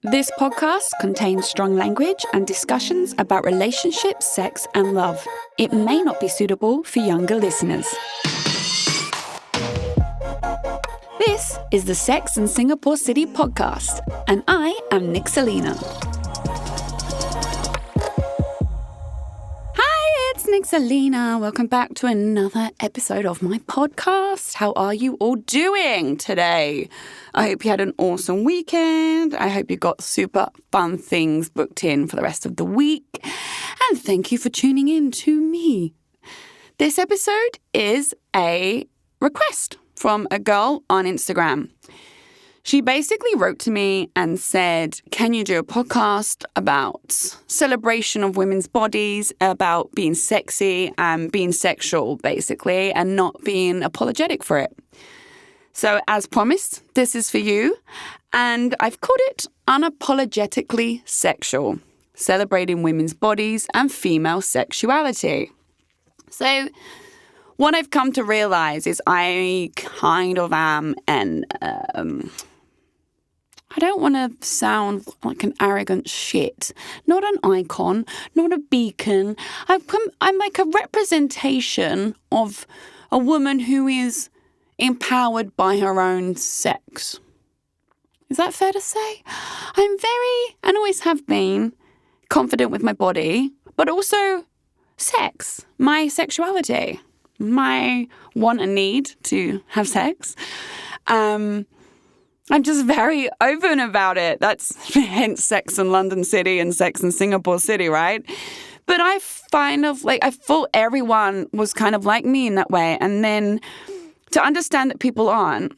This podcast contains strong language and discussions about relationships, sex, and love. It may not be suitable for younger listeners. This is the Sex and Singapore City podcast, and I am Nick Selena. Hi, it's Nick Selena. Welcome back to another episode of my podcast. How are you all doing today? I hope you had an awesome weekend. I hope you got super fun things booked in for the rest of the week. And thank you for tuning in to me. This episode is a request from a girl on Instagram. She basically wrote to me and said, can you do a podcast about celebration of women's bodies, about being sexy and being sexual, basically, and not being apologetic for it? So as promised, this is for you, and I've called it Unapologetically Sexual, Celebrating Women's Bodies and Female Sexuality. So what I've come to realize is I kind of am I don't want to sound like an arrogant shit, not an icon, not a beacon. I'm like a representation of a woman who is empowered by her own sex. Is that fair to say? I'm very, and always have been, confident with my body, but also sex, my sexuality, my want and need to have sex. I'm just very open about it. That's hence Sex in London City and Sex in Singapore City, right? But I thought everyone was kind of like me in that way. And then to understand that people aren't,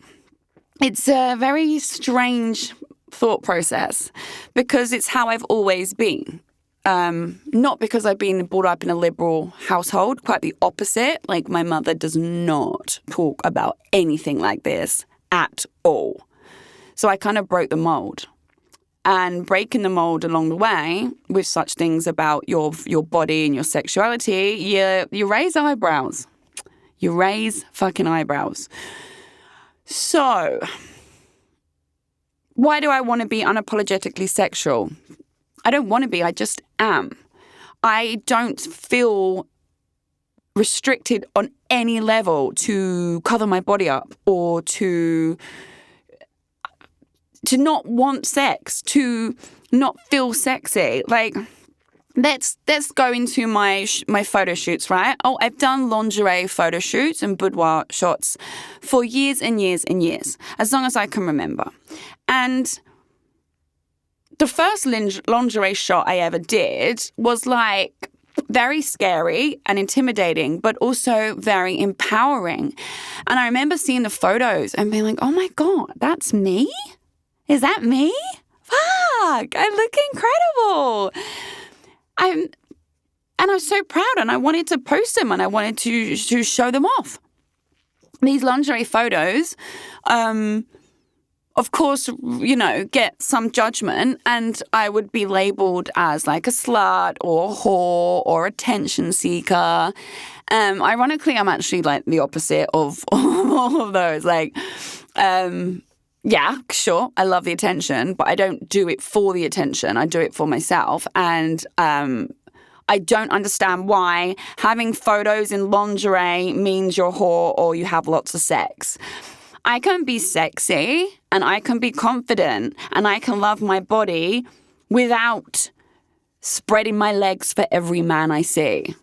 it's a very strange thought process because it's how I've always been. Not because I've been brought up in a liberal household, quite the opposite. Like my mother does not talk about anything like this at all. So I kind of broke the mold. And breaking the mold along the way with such things about your body and your sexuality, you raise eyebrows. You raise fucking eyebrows. So, why do I want to be unapologetically sexual? I don't want to be, I just am. I don't feel restricted on any level to cover my body up or to not want sex, to not feel sexy. Like, let's go into my photo shoots, right? Oh, I've done lingerie photo shoots and boudoir shots for years and years and years, as long as I can remember. And the first lingerie shot I ever did was like very scary and intimidating, but also very empowering. And I remember seeing the photos and being like, oh my God, that's me? Is that me? Fuck, I look incredible. I was so proud and I wanted to post them and I wanted to show them off. These lingerie photos, of course, get some judgment and I would be labeled as like a slut or a whore or attention seeker. Ironically, I'm actually like the opposite of all of those. Like, yeah, sure, I love the attention, but I don't do it for the attention. I do it for myself. And I don't understand why having photos in lingerie means you're a whore or you have lots of sex. I can be sexy and I can be confident and I can love my body without spreading my legs for every man I see.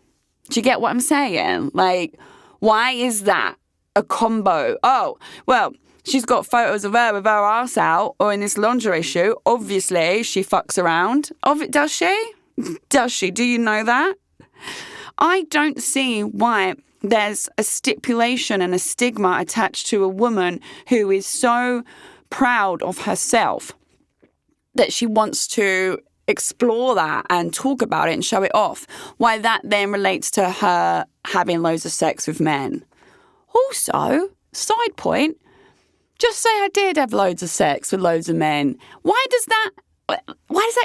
Do you get what I'm saying? Like, why is that a combo? Oh, well, she's got photos of her with her ass out or in this lingerie shoot. Obviously, she fucks around. Does she? Does she? Do you know that? I don't see why there's a stipulation and a stigma attached to a woman who is so proud of herself that she wants to explore that and talk about it and show it off. Why that then relates to her having loads of sex with men. Also, side point, just say I did have loads of sex with loads of men. Why does that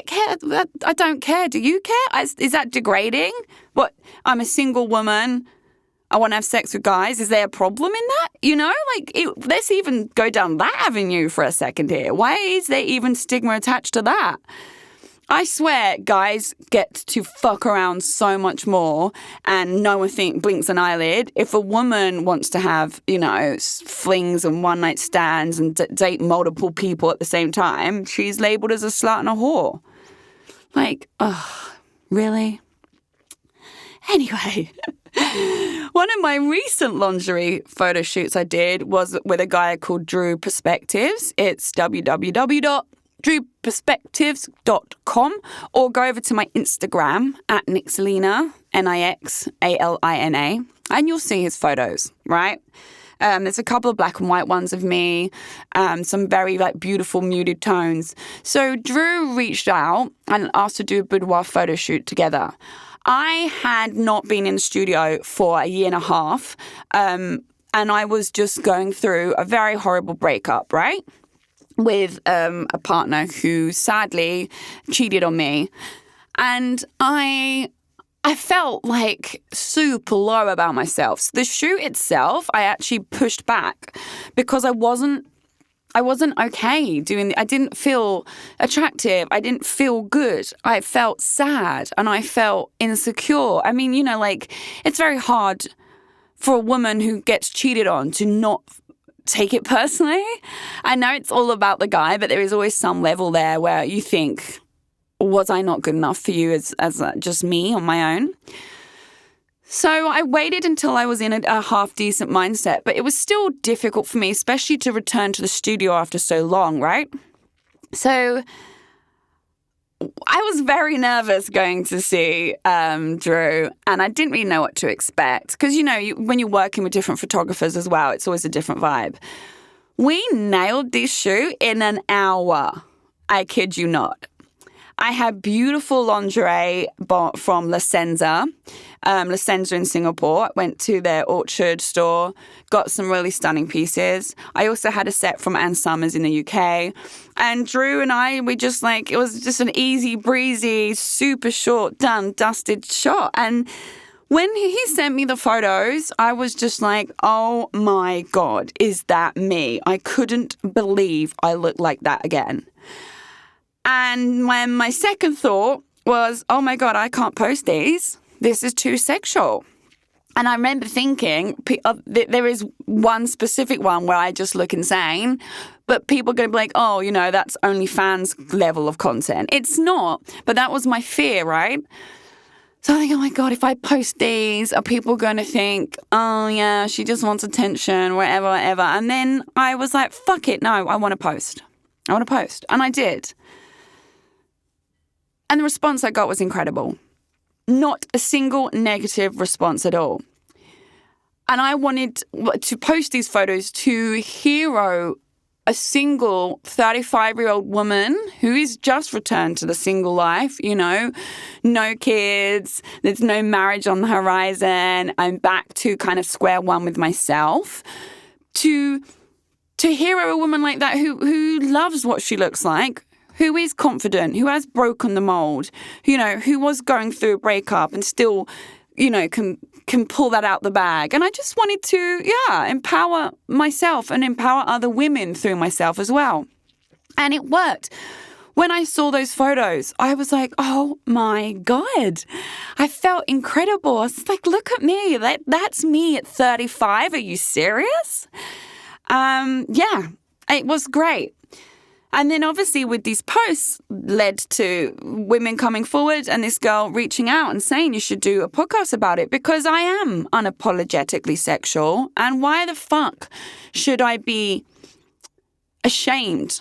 care? I don't care. Do you care? Is that degrading? What? I'm a single woman. I want to have sex with guys. Is there a problem in that? You know, let's even go down that avenue for a second here. Why is there even stigma attached to that? I swear guys get to fuck around so much more and no one blinks an eyelid. If a woman wants to have, flings and one-night stands and date multiple people at the same time, she's labelled as a slut and a whore. Really? Anyway, one of my recent lingerie photo shoots I did was with a guy called Drew Perspectives. It's www.drewperspectives.com, or go over to my Instagram at Nixalina, Nixalina, and you'll see his photos, right? There's a couple of black and white ones of me, some very beautiful muted tones. So Drew reached out and asked to do a boudoir photo shoot together. I had not been in the studio for a year and a half, and I was just going through a very horrible breakup, right? With a partner who sadly cheated on me. And I felt super low about myself. So the shoot itself, I actually pushed back because I wasn't okay I didn't feel attractive. I didn't feel good. I felt sad and I felt insecure. I mean, it's very hard for a woman who gets cheated on to not take it personally. I know it's all about the guy, but there is always some level there where you think, was I not good enough for you as just me on my own? So I waited until I was in a half-decent mindset, but it was still difficult for me, especially to return to the studio after so long, right? So I was very nervous going to see Drew, and I didn't really know what to expect because, when you're working with different photographers as well, it's always a different vibe. We nailed this shoot in an hour. I kid you not. I had beautiful lingerie bought from La Senza in Singapore. I went to their Orchard store, got some really stunning pieces. I also had a set from Ann Summers in the UK. And Drew and I, it was just an easy breezy, super short, done, dusted shot. And when he sent me the photos, I was just like, oh my God, is that me? I couldn't believe I looked like that again. And when my second thought was, oh my God, I can't post these. This is too sexual. And I remember thinking, there is one specific one where I just look insane, but people are going to be like, oh, that's OnlyFans level of content. It's not, but that was my fear, right? So I think, oh my God, if I post these, are people going to think, oh yeah, she just wants attention, whatever. And then I was like, fuck it, no, I want to post. And I did. And the response I got was incredible. Not a single negative response at all. And I wanted to post these photos to hero a single 35-year-old woman who is just returned to the single life, no kids, there's no marriage on the horizon. I'm back to kind of square one with myself. To hero a woman like that who loves what she looks like, who is confident, who has broken the mold, who was going through a breakup and still, can pull that out the bag. And I just wanted to, empower myself and empower other women through myself as well. And it worked. When I saw those photos, I was like, oh my God, I felt incredible. I was like, look at me. That's me at 35. Are you serious? Yeah, it was great. And then obviously with these posts led to women coming forward and this girl reaching out and saying you should do a podcast about it because I am unapologetically sexual. And why the fuck should I be ashamed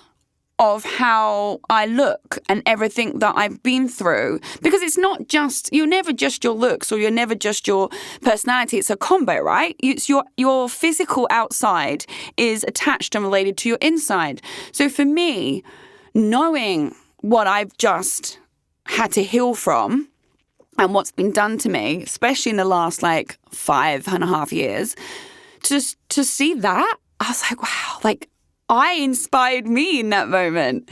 of how I look and everything that I've been through? Because it's not just, you're never just your looks or you're never just your personality. It's a combo, right? It's your physical outside is attached and related to your inside. So for me, knowing what I've just had to heal from and what's been done to me, especially in the last 5.5 years, to see that, I was like, wow, I inspired me in that moment.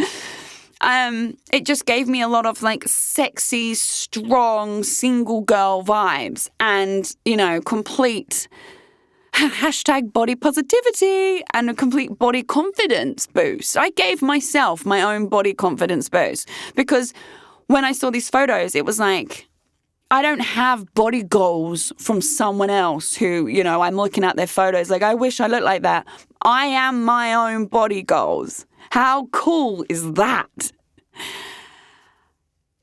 it just gave me a lot of like sexy, strong, single girl vibes and, complete hashtag body positivity and a complete body confidence boost. I gave myself my own body confidence boost because when I saw these photos, it was like, I don't have body goals from someone else who, I'm looking at their photos like, I wish I looked like that. I am my own body goals. How cool is that?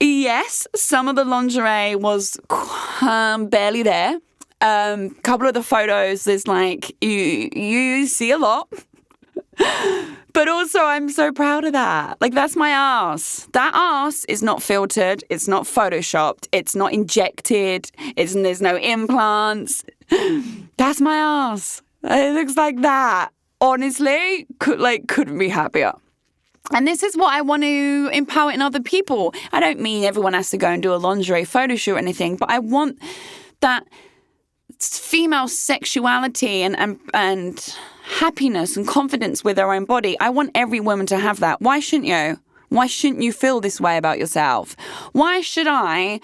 Yes, some of the lingerie was barely there. Couple of the photos, there's like, you see a lot. But also, I'm so proud of that. Like, that's my ass. That ass is not filtered. It's not photoshopped. It's not injected. There's no implants. That's my ass. It looks like that. Honestly, couldn't be happier. And this is what I want to empower in other people. I don't mean everyone has to go and do a lingerie photo shoot or anything, but I want that female sexuality and happiness and confidence with their own body. I want every woman to have that. Why shouldn't you? Why shouldn't you feel this way about yourself? Why should I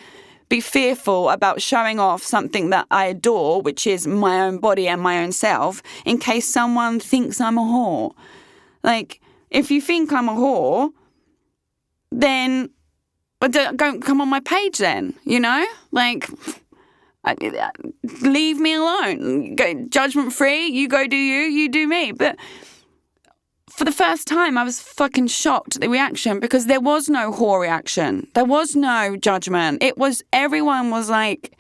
be fearful about showing off something that I adore, which is my own body and my own self, in case someone thinks I'm a whore? Like, if you think I'm a whore, then don't come on my page then, Like, leave me alone. Go judgment free. You go do you do me. But for the first time, I was fucking shocked at the reaction because there was no whore reaction. There was no judgment. Everyone was like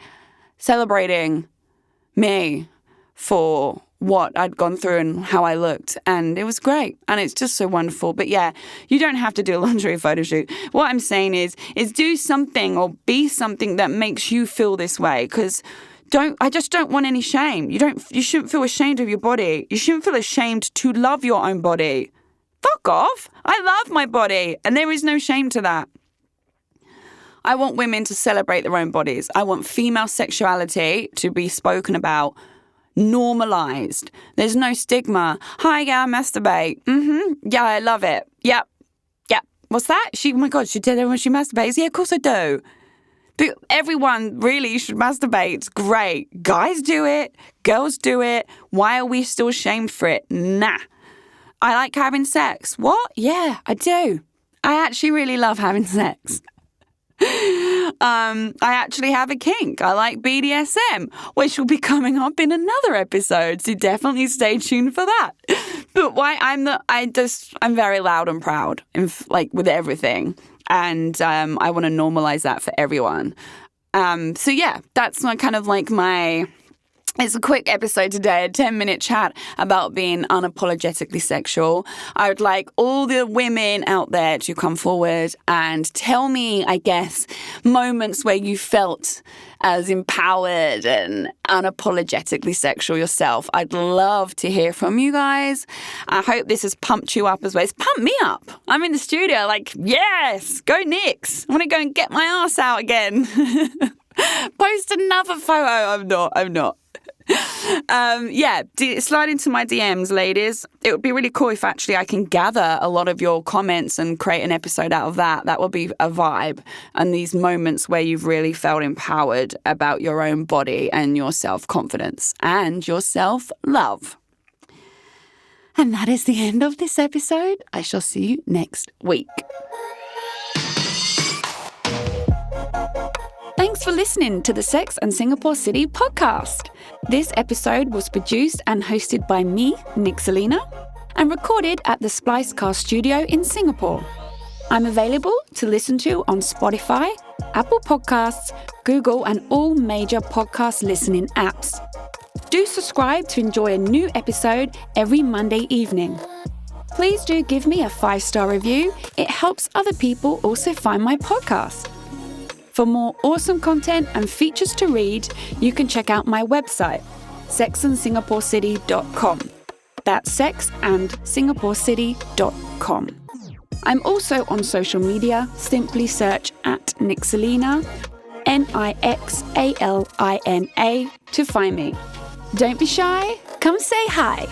celebrating me for what I'd gone through and how I looked. And it was great. And it's just so wonderful. But yeah, you don't have to do a lingerie photo shoot. What I'm saying is do something or be something that makes you feel this way. Because I just don't want any shame. You shouldn't feel ashamed of your body. You shouldn't feel ashamed to love your own body. Fuck off. I love my body. And there is no shame to that. I want women to celebrate their own bodies. I want female sexuality to be spoken about, normalized. There's no stigma. Hi, yeah, I masturbate. Yeah, I love it. Yep. What's that? Oh my God, she did it when she masturbates. Yeah, of course I do. But everyone really should masturbate. It's great. Guys do it. Girls do it. Why are we still shamed for it? Nah. I like having sex. What? Yeah, I do. I actually really love having sex. I actually have a kink. I like BDSM, which will be coming up in another episode. So definitely stay tuned for that. But I'm very loud and proud, with everything, and I want to normalize that for everyone. So yeah, that's it's a quick episode today, a 10-minute chat about being unapologetically sexual. I would like all the women out there to come forward and tell me, I guess, moments where you felt as empowered and unapologetically sexual yourself. I'd love to hear from you guys. I hope this has pumped you up as well. It's pumped me up. I'm in the studio yes, go Nix. I want to go and get my ass out again. Post another photo. I'm not. Slide into my DMs, ladies. It would be really cool if actually I can gather a lot of your comments and create an episode out of that. That would be a vibe. And these moments where you've really felt empowered about your own body and your self-confidence and your self-love. And that is the end of this episode. I shall see you next week. Thanks for listening to the Sex and Singapore City podcast. This episode was produced and hosted by me, Nixalina, and recorded at the Splicecast studio in Singapore. I'm available to listen to on Spotify, Apple Podcasts, Google, and all major podcast listening apps. Do subscribe to enjoy a new episode every Monday evening. Please do give me a 5-star review. It helps other people also find my podcast. For more awesome content and features to read, you can check out my website, sexandsingaporecity.com. That's sexandsingaporecity.com. I'm also on social media. Simply search @Nixalina, Nixalina, to find me. Don't be shy. Come say hi.